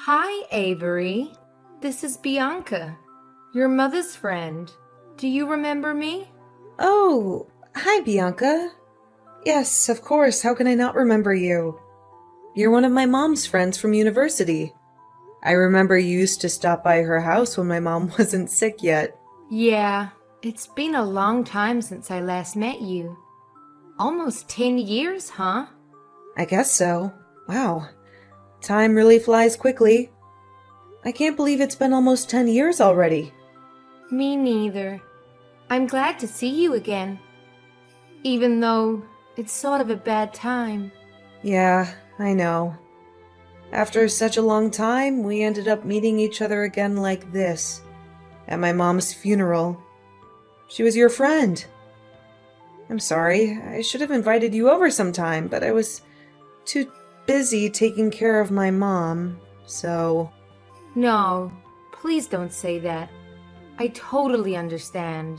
Hi, Avery. This is Bianca, your mother's friend. Do you remember me? Oh, hi, Bianca. Yes, of course. How can I not remember you? You're one of my mom's friends from university. I remember you used to stop by her house when my mom wasn't sick yet. Yeah, it's been a long time since I last met you. Almost 10 years, huh? I guess so. Wow. Time really flies quickly. I can't believe it's been almost 10 years already. Me neither. I'm glad to see you again. Even though it's sort of a bad time. Yeah, I know. After such a long time, we ended up meeting each other again like this, at my mom's funeral. She was your friend. I'm sorry. I should have invited you over sometime, but I was too busy taking care of my mom, so... No, please don't say that. I totally understand.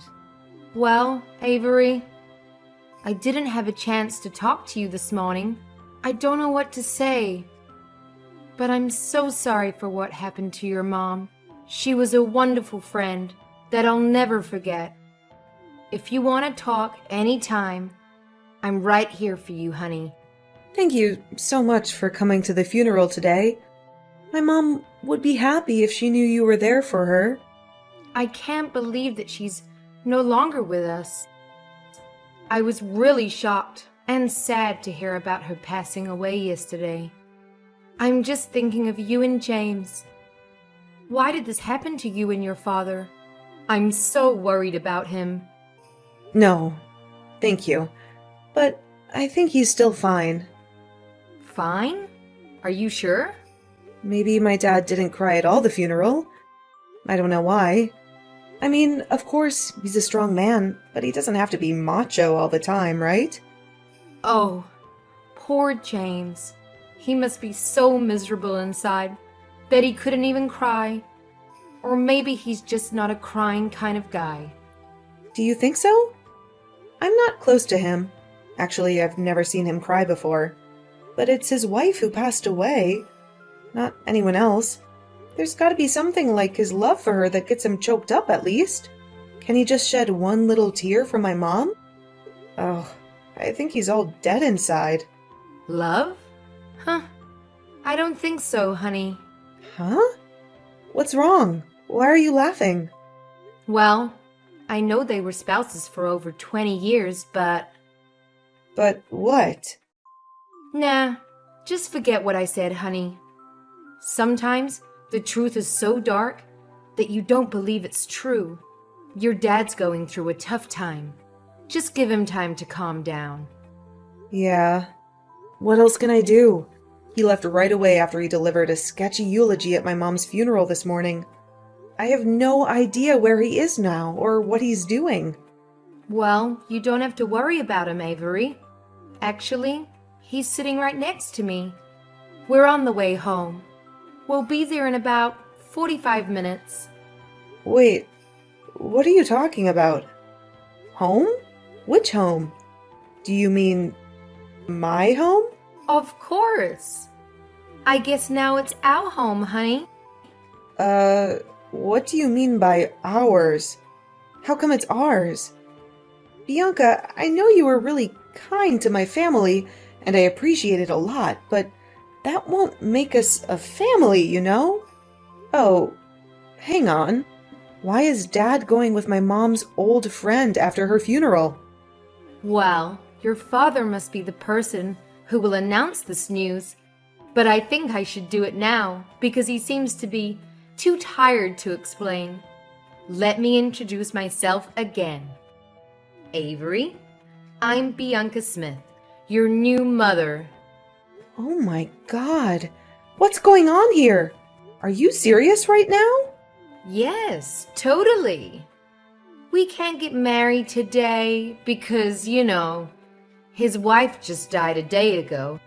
Well, Avery, I didn't have a chance to talk to you this morning. I don't know what to say. But I'm so sorry for what happened to your mom. She was a wonderful friend that I'll never forget. If you want to talk anytime, I'm right here for you, honey. Thank you so much for coming to the funeral today. My mom would be happy if she knew you were there for her. I can't believe that she's no longer with us. I was really shocked and sad to hear about her passing away yesterday. I'm just thinking of you and James. Why did this happen to you and your father? I'm so worried about him. No, thank you. But I think he's still fine. Fine? Are you sure? Maybe my dad didn't cry at all the funeral. I don't know why. I mean, of course, he's a strong man, but he doesn't have to be macho all the time, right? Oh, poor James. He must be so miserable inside that he couldn't even cry. Or maybe he's just not a crying kind of guy. Do you think so? I'm not close to him. Actually, I've never seen him cry before. But it's his wife who passed away, not anyone else. There's gotta be something like his love for her that gets him choked up at least. Can he just shed one little tear for my mom? Oh, I think he's all dead inside. Love? Huh. I don't think so, honey. Huh? What's wrong? Why are you laughing? Well, I know they were spouses for over 20 years, but... But what? Nah, just forget what I said, honey. Sometimes the truth is so dark that you don't believe it's true. Your dad's going through a tough time. Just give him time to calm down. Yeah. What else can I do? He left right away after he delivered a sketchy eulogy at my mom's funeral this morning. I have no idea where he is now or what he's doing. Well, you don't have to worry about him, Avery. Actually, he's sitting right next to me. We're on the way home. We'll be there in about 45 minutes. Wait, what are you talking about? Home? Which home? Do you mean my home? Of course. I guess now it's our home, honey. What do you mean by ours? How come it's ours? Bianca, I know you were really kind to my family, and I appreciate it a lot, but that won't make us a family, you know? Oh, hang on. Why is Dad going with my mom's old friend after her funeral? Well, your father must be the person who will announce this news, but I think I should do it now because he seems to be too tired to explain. Let me introduce myself again. Avery, I'm Bianca Smith, your new mother. Oh my God. What's going on here? Are you serious right now? Yes, totally. We can't get married today because, his wife just died a day ago.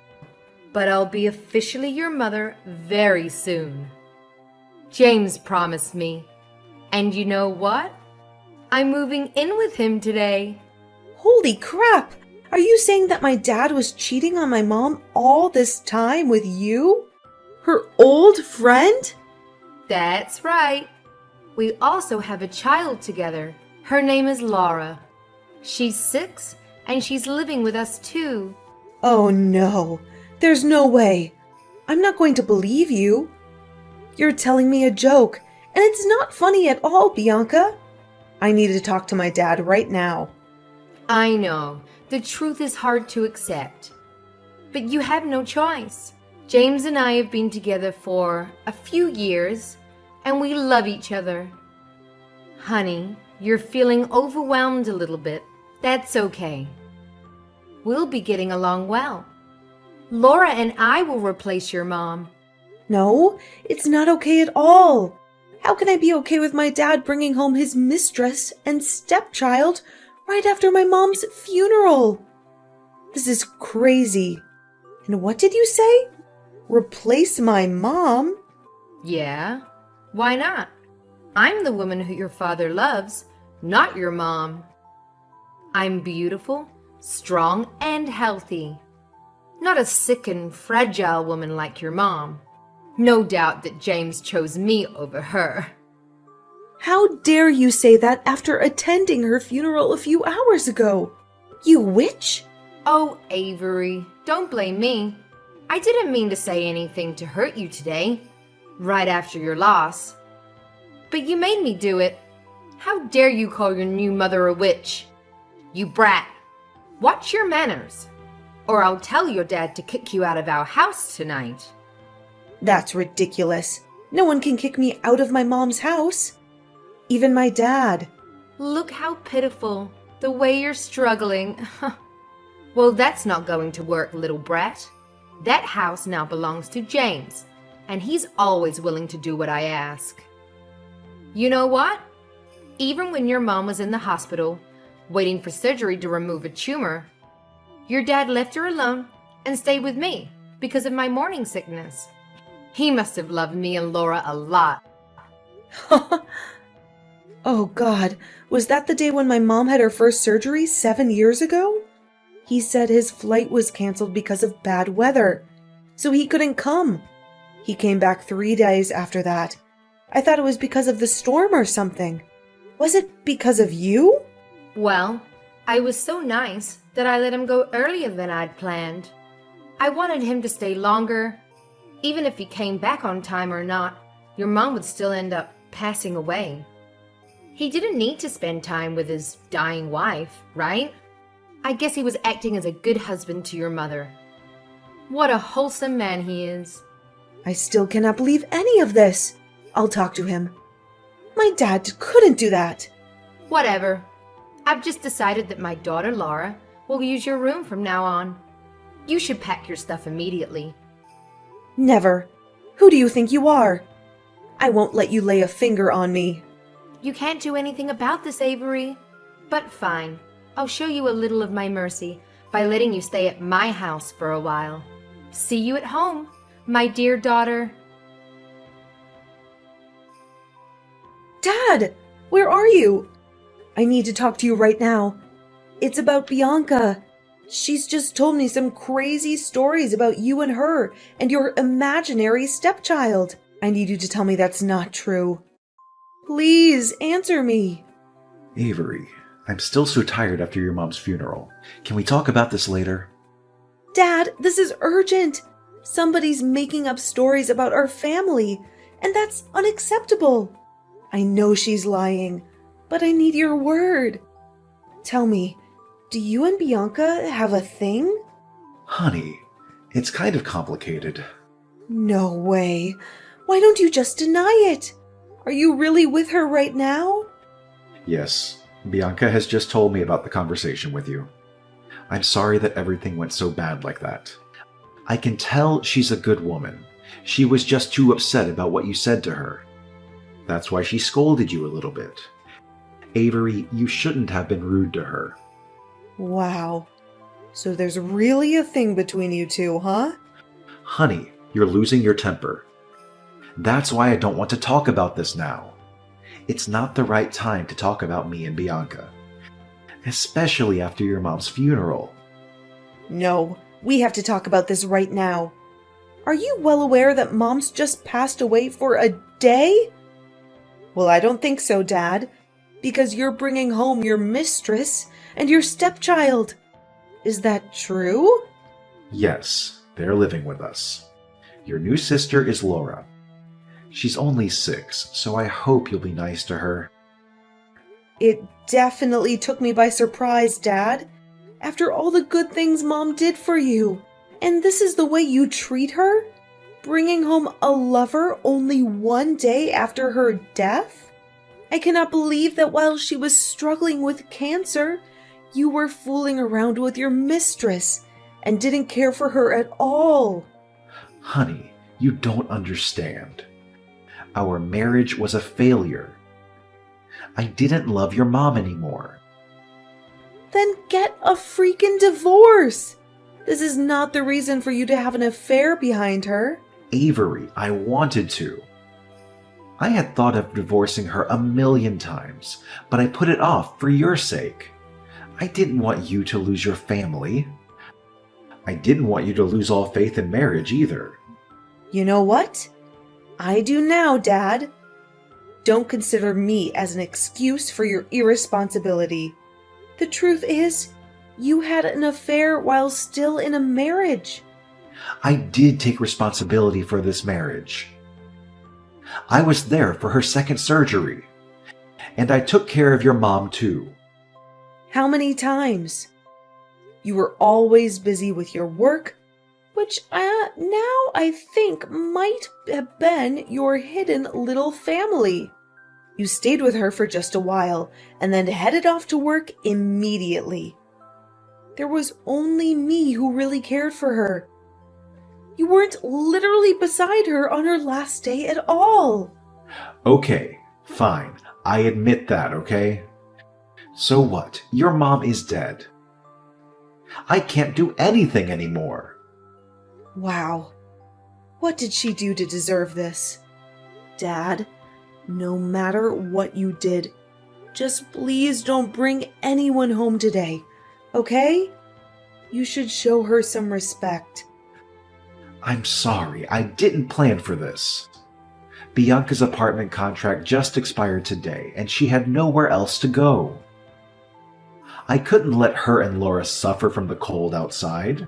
But I'll be officially your mother very soon. James promised me. And you know what? I'm moving in with him today. Holy crap! Are you saying that my dad was cheating on my mom all this time with you? Her old friend? That's right. We also have a child together. Her name is Laura. She's 6, and she's living with us too. Oh no, there's no way. I'm not going to believe you. You're telling me a joke, and it's not funny at all, Bianca. I need to talk to my dad right now. I know, the truth is hard to accept. But you have no choice. James and I have been together for a few years, and we love each other. Honey, you're feeling overwhelmed a little bit. That's okay. We'll be getting along well. Laura and I will replace your mom. No, it's not okay at all. How can I be okay with my dad bringing home his mistress and stepchild right after my mom's funeral? This is crazy. And what did you say? Replace my mom? Yeah, why not? I'm the woman who your father loves, not your mom. I'm beautiful, strong, and healthy. Not a sick and fragile woman like your mom. No doubt that James chose me over her. How dare you say that after attending her funeral a few hours ago? You witch! Oh, Avery, don't blame me. I didn't mean to say anything to hurt you today, right after your loss. But you made me do it. How dare you call your new mother a witch? You brat. Watch your manners, or I'll tell your dad to kick you out of our house tonight. That's ridiculous. No one can kick me out of my mom's house. Even my dad. Look how pitiful, the way you're struggling. Well, that's not going to work, little brat. That house now belongs to James, and he's always willing to do what I ask. You know what? Even when your mom was in the hospital, waiting for surgery to remove a tumor, your dad left her alone and stayed with me because of my morning sickness. He must have loved me and Laura a lot. Oh God, was that the day when my mom had her first surgery 7 years ago? He said his flight was canceled because of bad weather, so he couldn't come. He came back 3 days after that. I thought it was because of the storm or something. Was it because of you? Well, I was so nice that I let him go earlier than I'd planned. I wanted him to stay longer. Even if he came back on time or not, your mom would still end up passing away. He didn't need to spend time with his dying wife, right? I guess he was acting as a good husband to your mother. What a wholesome man he is. I still cannot believe any of this. I'll talk to him. My dad couldn't do that. Whatever. I've just decided that my daughter Laura will use your room from now on. You should pack your stuff immediately. Never. Who do you think you are? I won't let you lay a finger on me. You can't do anything about this, Avery. But fine. I'll show you a little of my mercy by letting you stay at my house for a while. See you at home, my dear daughter. Dad, where are you? I need to talk to you right now. It's about Bianca. She's just told me some crazy stories about you and her and your imaginary stepchild. I need you to tell me that's not true. Please answer me. Avery, I'm still so tired after your mom's funeral. Can we talk about this later? Dad, this is urgent. Somebody's making up stories about our family, and that's unacceptable. I know she's lying, but I need your word. Tell me, do you and Bianca have a thing? Honey, it's kind of complicated. No way. Why don't you just deny it? Are you really with her right now? Yes, Bianca has just told me about the conversation with you. I'm sorry that everything went so bad like that. I can tell she's a good woman. She was just too upset about what you said to her. That's why she scolded you a little bit. Avery, you shouldn't have been rude to her. Wow. So there's really a thing between you two, huh? Honey, you're losing your temper. That's why I don't want to talk about this now. It's not the right time to talk about me and Bianca. Especially after your mom's funeral. No, we have to talk about this right now. Are you well aware that Mom's just passed away for a day? Well, I don't think so, Dad, because you're bringing home your mistress and your stepchild. Is that true? Yes, they're living with us. Your new sister is Laura. She's only 6, so I hope you'll be nice to her. It definitely took me by surprise, Dad. After all the good things Mom did for you. And this is the way you treat her? Bringing home a lover only one day after her death? I cannot believe that while she was struggling with cancer, you were fooling around with your mistress and didn't care for her at all. Honey, you don't understand. Our marriage was a failure. I didn't love your mom anymore. Then get a freaking divorce. This is not the reason for you to have an affair behind her. Avery, I wanted to. I had thought of divorcing her 1,000,000 times, but I put it off for your sake. I didn't want you to lose your family. I didn't want you to lose all faith in marriage either. You know what? I do now, Dad. Don't consider me as an excuse for your irresponsibility. The truth is, you had an affair while still in a marriage. I did take responsibility for this marriage. I was there for her second surgery, and I took care of your mom too. How many times? You were always busy with your work, which now I think might have been your hidden little family. You stayed with her for just a while and then headed off to work immediately. There was only me who really cared for her. You weren't literally beside her on her last day at all. Okay, fine. I admit that, okay? So what? Your mom is dead. I can't do anything anymore. Wow. What did she do to deserve this? Dad, no matter what you did, just please don't bring anyone home today, okay? You should show her some respect. I'm sorry, I didn't plan for this. Bianca's apartment contract just expired today, and she had nowhere else to go. I couldn't let her and Laura suffer from the cold outside.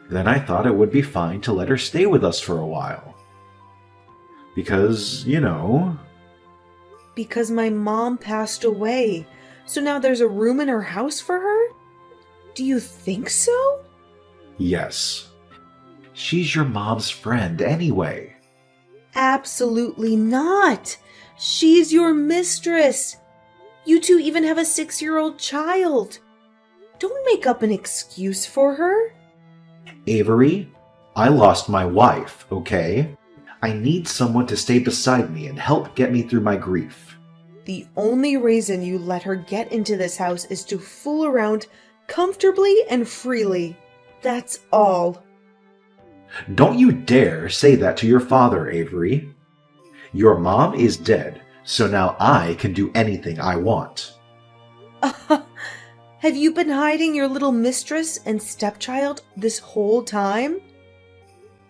Then I thought it would be fine to let her stay with us for a while. Because, Because my mom passed away, so now there's a room in her house for her? Do you think so? Yes. She's your mom's friend anyway. Absolutely not. She's your mistress. You two even have a 6-year-old child. Don't make up an excuse for her. Avery, I lost my wife, okay? I need someone to stay beside me and help get me through my grief. The only reason you let her get into this house is to fool around comfortably and freely. That's all. Don't you dare say that to your father, Avery. Your mom is dead, so now I can do anything I want. Have you been hiding your little mistress and stepchild this whole time?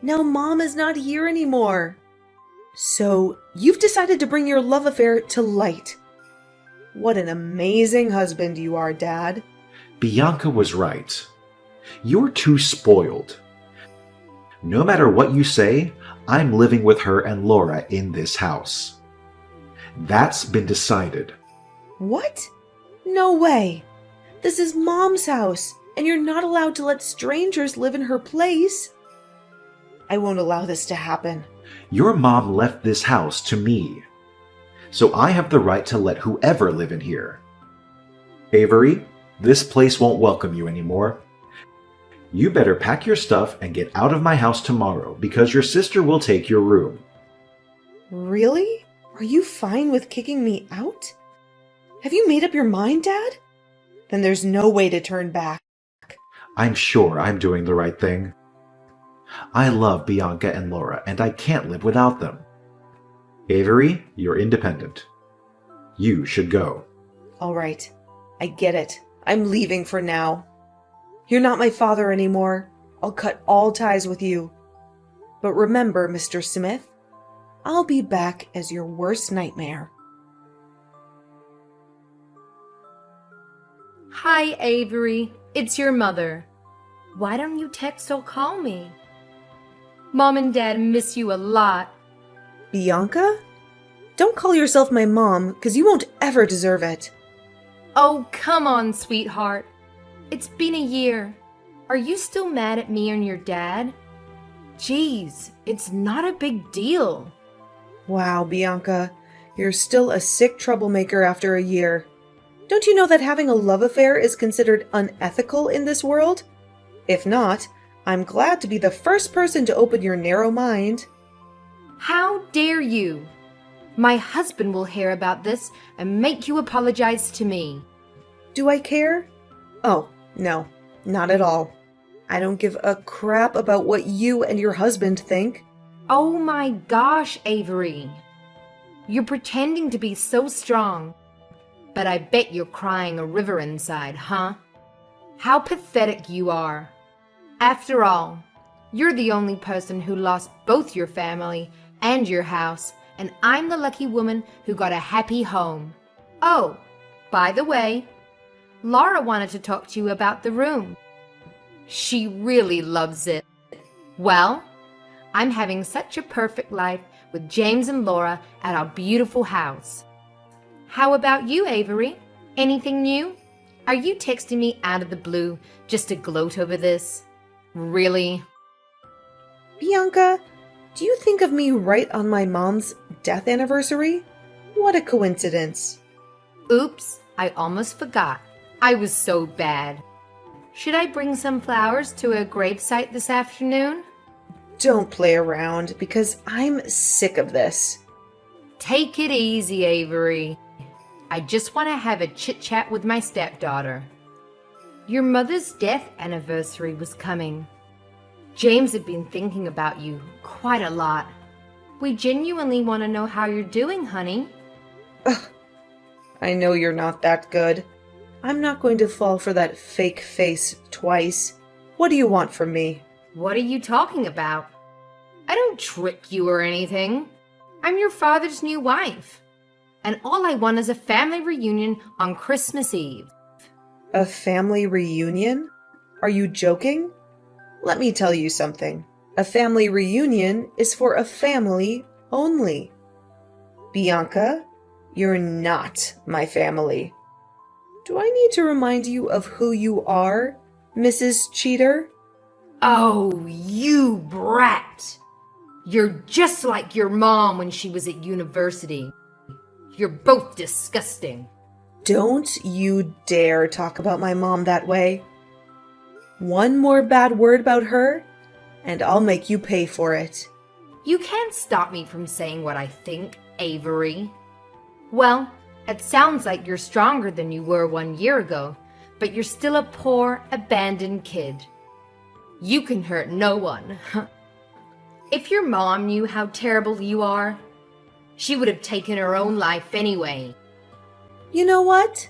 Now Mom is not here anymore. So you've decided to bring your love affair to light. What an amazing husband you are, Dad. Bianca was right. You're too spoiled. No matter what you say, I'm living with her and Laura in this house. That's been decided. What? No way. This is Mom's house, and you're not allowed to let strangers live in her place. I won't allow this to happen. Your mom left this house to me, so I have the right to let whoever live in here. Avery, this place won't welcome you anymore. You better pack your stuff and get out of my house tomorrow, because your sister will take your room. Really? Are you fine with kicking me out? Have you made up your mind, Dad? Then there's no way to turn back. I'm sure I'm doing the right thing. I love Bianca and Laura, and I can't live without them. Avery, you're independent. You should go. All right. I get it. I'm leaving for now. You're not my father anymore. I'll cut all ties with you. But remember, Mr. Smith, I'll be back as your worst nightmare. Hi, Avery. It's your mother. Why don't you text or call me? Mom and Dad miss you a lot. Bianca? Don't call yourself my mom, because you won't ever deserve it. Oh, come on, sweetheart. It's been a year. Are you still mad at me and your dad? Geez, it's not a big deal. Wow, Bianca, you're still a sick troublemaker after a year. Don't you know that having a love affair is considered unethical in this world? If not, I'm glad to be the first person to open your narrow mind. How dare you? My husband will hear about this and make you apologize to me. Do I care? Oh, no, not at all. I don't give a crap about what you and your husband think. Oh my gosh, Avery. You're pretending to be so strong. But I bet you're crying a river inside, huh? How pathetic you are. After all, you're the only person who lost both your family and your house, and I'm the lucky woman who got a happy home. Oh, by the way, Laura wanted to talk to you about the room. She really loves it. Well, I'm having such a perfect life with James and Laura at our beautiful house. How about you, Avery? Anything new? Are you texting me out of the blue just to gloat over this? Really? Bianca, do you think of me right on my mom's death anniversary? What a coincidence. Oops, I almost forgot. I was so bad. Should I bring some flowers to her gravesite this afternoon? Don't play around, because I'm sick of this. Take it easy, Avery. I just want to have a chit-chat with my stepdaughter. Your mother's death anniversary was coming. James had been thinking about you quite a lot. We genuinely want to know how you're doing, honey. Ugh, I know you're not that good. I'm not going to fall for that fake face twice. What do you want from me? What are you talking about? I don't trick you or anything. I'm your father's new wife. And all I want is a family reunion on Christmas Eve. A family reunion? Are you joking? Let me tell you something. A family reunion is for a family only. Bianca, you're not my family. Do I need to remind you of who you are, Mrs. Cheater? Oh, you brat! You're just like your mom when she was at university. You're both disgusting. Don't you dare talk about my mom that way. One more bad word about her, and I'll make you pay for it. You can't stop me from saying what I think, Avery. Well, it sounds like you're stronger than you were 1 year ago, but you're still a poor, abandoned kid. You can hurt no one. If your mom knew how terrible you are, she would have taken her own life anyway. You know what?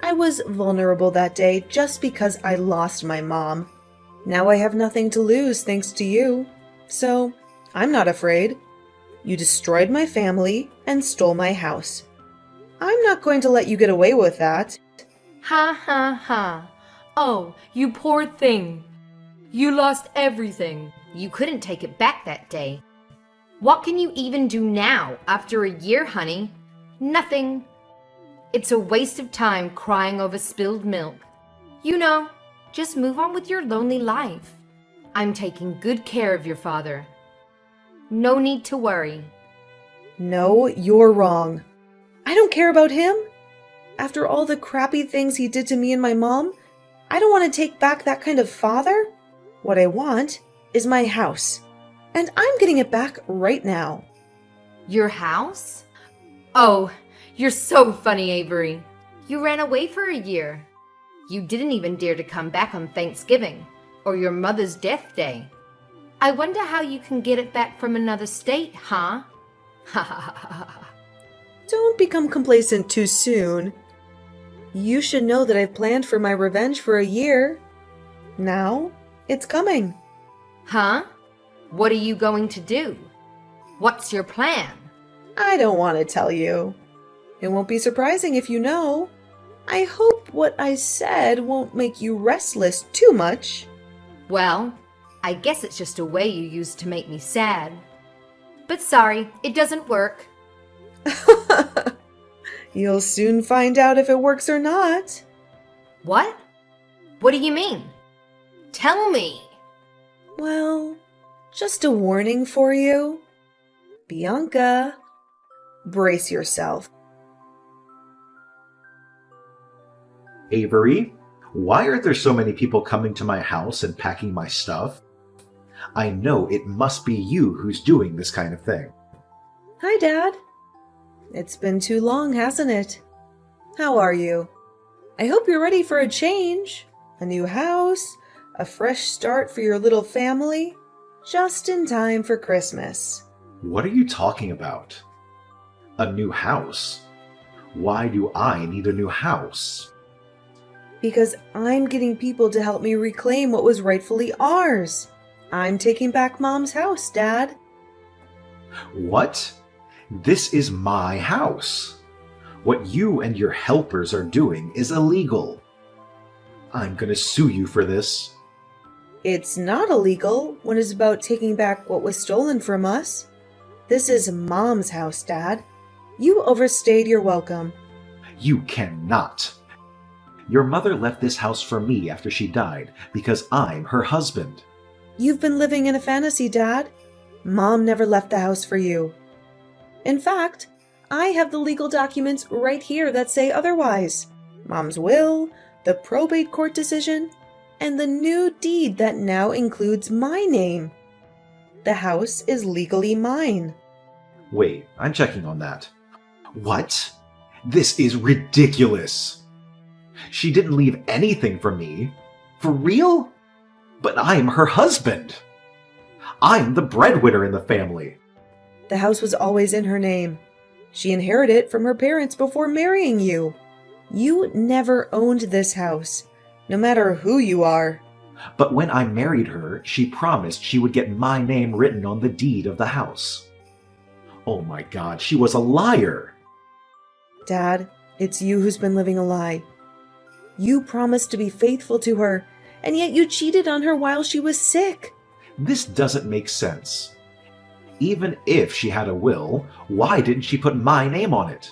I was vulnerable that day just because I lost my mom. Now I have nothing to lose thanks to you. So, I'm not afraid. You destroyed my family and stole my house. I'm not going to let you get away with that. Ha ha ha. Oh, you poor thing. You lost everything. You couldn't take it back that day. What can you even do now after a year, honey? Nothing. It's a waste of time crying over spilled milk. You know, just move on with your lonely life. I'm taking good care of your father. No need to worry. No, you're wrong. I don't care about him. After all the crappy things he did to me and my mom, I don't want to take back that kind of father. What I want is my house. And I'm getting it back right now. Your house? Oh, you're so funny, Avery. You ran away for a year. You didn't even dare to come back on Thanksgiving or your mother's death day. I wonder how you can get it back from another state, huh? Ha ha ha ha ha. Don't become complacent too soon. You should know that I've planned for my revenge for a year. Now, it's coming. Huh? What are you going to do? What's your plan? I don't want to tell you. It won't be surprising if you know. I hope what I said won't make you restless too much. Well, I guess it's just a way you use to make me sad. But sorry, it doesn't work. You'll soon find out if it works or not. What? What do you mean? Tell me. Well, just a warning for you. Bianca, brace yourself. Avery, why are there so many people coming to my house and packing my stuff? I know it must be you who's doing this kind of thing. Hi, Dad. It's been too long, hasn't it? How are you? I hope you're ready for a change. A new house, a fresh start for your little family, just in time for Christmas. What are you talking about? A new house? Why do I need a new house? Because I'm getting people to help me reclaim what was rightfully ours. I'm taking back Mom's house, Dad. What? This is my house. What you and your helpers are doing is illegal. I'm gonna sue you for this. It's not illegal when it's about taking back what was stolen from us. This is Mom's house, Dad. You overstayed your welcome. You cannot. Your mother left this house for me after she died because I'm her husband. You've been living in a fantasy, Dad. Mom never left the house for you. In fact, I have the legal documents right here that say otherwise. Mom's will, the probate court decision, and the new deed that now includes my name. The house is legally mine. Wait, I'm checking on that. What? This is ridiculous. She didn't leave anything for me. For real? But I'm her husband. I'm the breadwinner in the family. The house was always in her name. She inherited it from her parents before marrying you. You never owned this house, no matter who you are. But when I married her, she promised she would get my name written on the deed of the house. Oh my God, she was a liar. Dad, it's you who's been living a lie. You promised to be faithful to her, and yet you cheated on her while she was sick. This doesn't make sense. Even if she had a will, why didn't she put my name on it?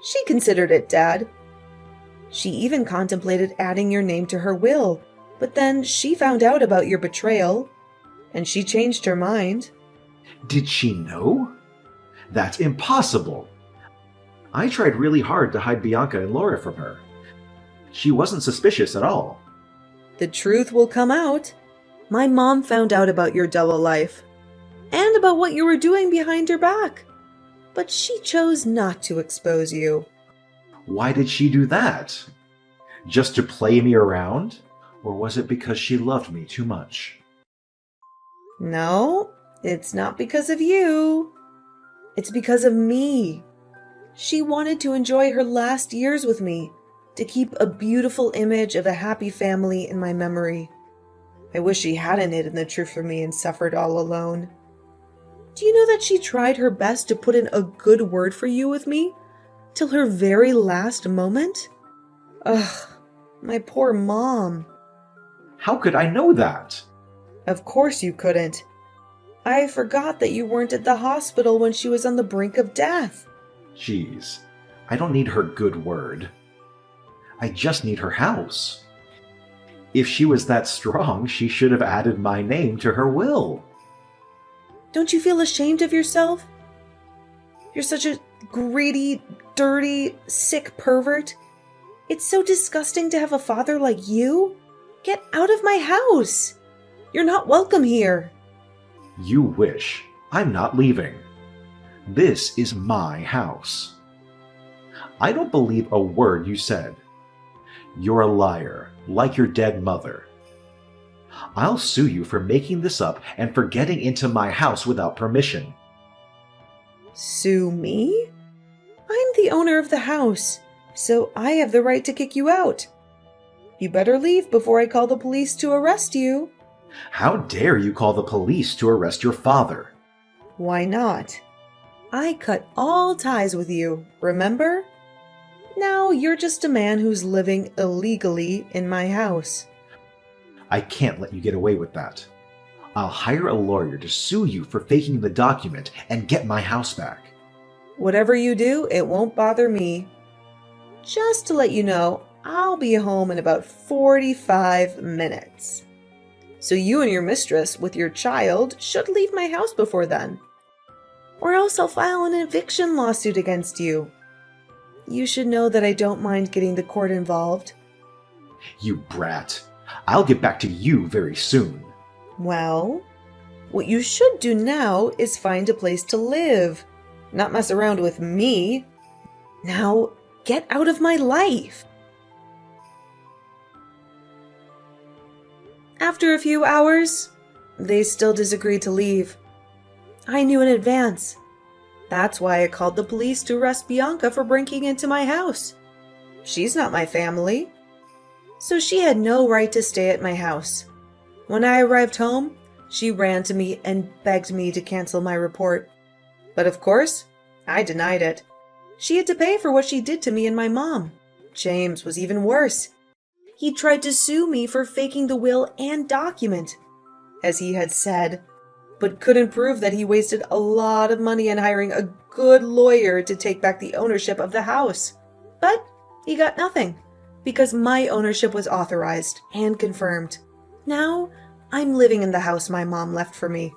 She considered it, Dad. She even contemplated adding your name to her will, but then she found out about your betrayal, and she changed her mind. Did she know? That's impossible. I tried really hard to hide Bianca and Laura from her. She wasn't suspicious at all. The truth will come out. My mom found out about your double life, and about what you were doing behind her back. But she chose not to expose you. Why did she do that? Just to play me around? Or was it because she loved me too much? No, it's not because of you. It's because of me. She wanted to enjoy her last years with me, to keep a beautiful image of a happy family in my memory. I wish she hadn't hidden the truth from me and suffered all alone. Do you know that she tried her best to put in a good word for you with me? Till her very last moment? Ugh, my poor mom. How could I know that? Of course you couldn't. I forgot that you weren't at the hospital when she was on the brink of death. Jeez, I don't need her good word. I just need her house. If she was that strong, she should have added my name to her will. Don't you feel ashamed of yourself? You're such a greedy, dirty, sick pervert. It's so disgusting to have a father like you. Get out of my house. You're not welcome here. You wish. I'm not leaving. This is my house. I don't believe a word you said. You're a liar, like your dead mother. I'll sue you for making this up and for getting into my house without permission. Sue me? I'm the owner of the house, so I have the right to kick you out. You better leave before I call the police to arrest you. How dare you call the police to arrest your father? Why not? I cut all ties with you, remember? Now you're just a man who's living illegally in my house. I can't let you get away with that. I'll hire a lawyer to sue you for faking the document and get my house back. Whatever you do, it won't bother me. Just to let you know, I'll be home in about 45 minutes. So you and your mistress with your child should leave my house before then. Or else I'll file an eviction lawsuit against you. You should know that I don't mind getting the court involved. You brat. I'll get back to you very soon. Well, what you should do now is find a place to live, not mess around with me. Now, get out of my life. After a few hours, they still disagreed to leave. I knew in advance. That's why I called the police to arrest Bianca for breaking into my house. She's not my family, so she had no right to stay at my house. When I arrived home, she ran to me and begged me to cancel my report. But of course, I denied it. She had to pay for what she did to me and my mom. James was even worse. He tried to sue me for faking the will and document, as he had said, but couldn't prove that he wasted a lot of money on hiring a good lawyer to take back the ownership of the house. But he got nothing, because my ownership was authorized and confirmed. Now, I'm living in the house my mom left for me.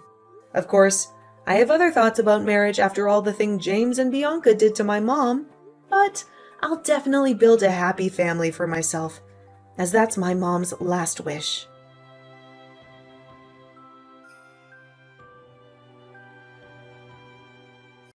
Of course, I have other thoughts about marriage after all the thing James and Bianca did to my mom, but I'll definitely build a happy family for myself, as that's my mom's last wish.